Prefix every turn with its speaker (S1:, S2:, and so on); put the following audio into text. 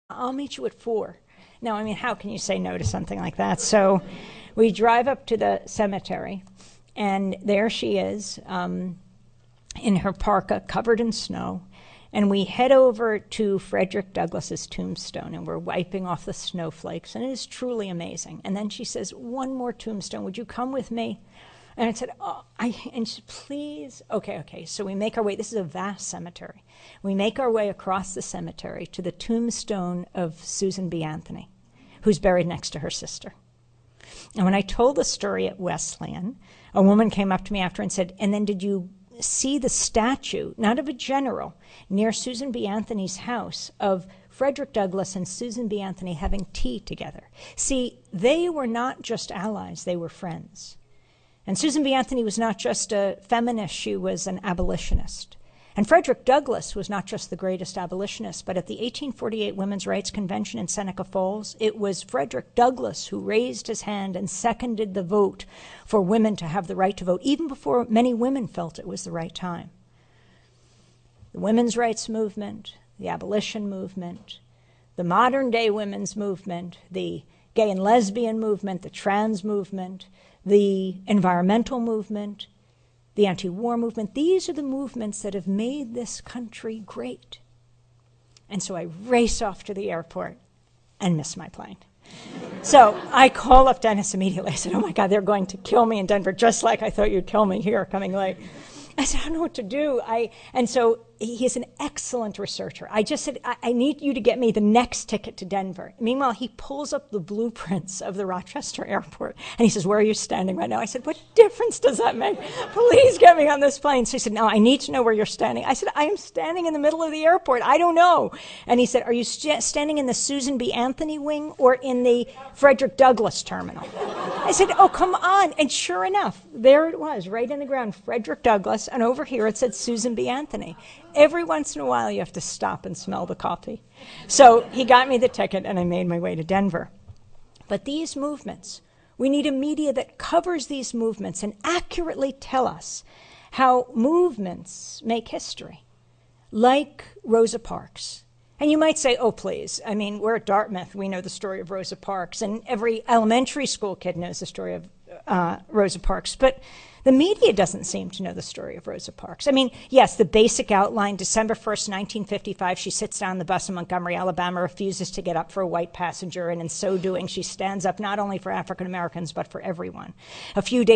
S1: I'll meet you at 4. Now, I mean, how can you say no to something like that? So we drive up to the cemetery, and there she is in her parka covered in snow. And we head over to Frederick Douglass's tombstone, and we're wiping off the snowflakes, and it is truly amazing. And then she says, "One more tombstone, would you come with me?" And I said, and she said, "Please." Okay. So we make our way. This is a vast cemetery. We make our way across the cemetery to the tombstone of Susan B. Anthony, who's buried next to her sister. And when I told the story at Wesleyan, a woman came up to me after and said, "And then did you see the statue, not of a general, near Susan B. Anthony's house, of Frederick Douglass and Susan B. Anthony having tea together?" See, they were not just allies, they were friends. And Susan B. Anthony was not just a feminist, she was an abolitionist. And Frederick Douglass was not just the greatest abolitionist, but at the 1848 Women's Rights Convention in Seneca Falls, it was Frederick Douglass who raised his hand and seconded the vote for women to have the right to vote, even before many women felt it was the right time. The women's rights movement, the abolition movement, the modern day women's movement, the gay and lesbian movement, the trans movement, the environmental movement, the anti-war movement, these are the movements that have made this country great. And so I race off to the airport and miss my plane. So I call up Dennis immediately. I said, "Oh my God, they're going to kill me in Denver, just like I thought you'd kill me here coming late." I said, "I don't know what to do." And so he's an excellent researcher. I just said, I need you to get me the next ticket to Denver. Meanwhile, he pulls up the blueprints of the Rochester airport, and he says, "Where are you standing right now?" I said, "What difference does that make? Please get me on this plane." So he said, "No, I need to know where you're standing." I said, "I am standing in the middle of the airport. I don't know." And he said, "Are you standing in the Susan B. Anthony wing or in the Frederick Douglass terminal?" I said, "Oh, come on." And sure enough, there it was, right in the ground, Frederick Douglass, and over here it said Susan B. Anthony. Every once in a while, you have to stop and smell the coffee. So he got me the ticket, and I made my way to Denver. But these movements, we need a media that covers these movements and accurately tell us how movements make history, like Rosa Parks. And you might say, "Oh, please, I mean, we're at Dartmouth. We know the story of Rosa Parks, and every elementary school kid knows the story of Rosa Parks." But the media doesn't seem to know the story of Rosa Parks. I mean, yes, the basic outline, December 1st, 1955, she sits down on the bus in Montgomery, Alabama, refuses to get up for a white passenger, and in so doing, she stands up not only for African Americans, but for everyone. A few days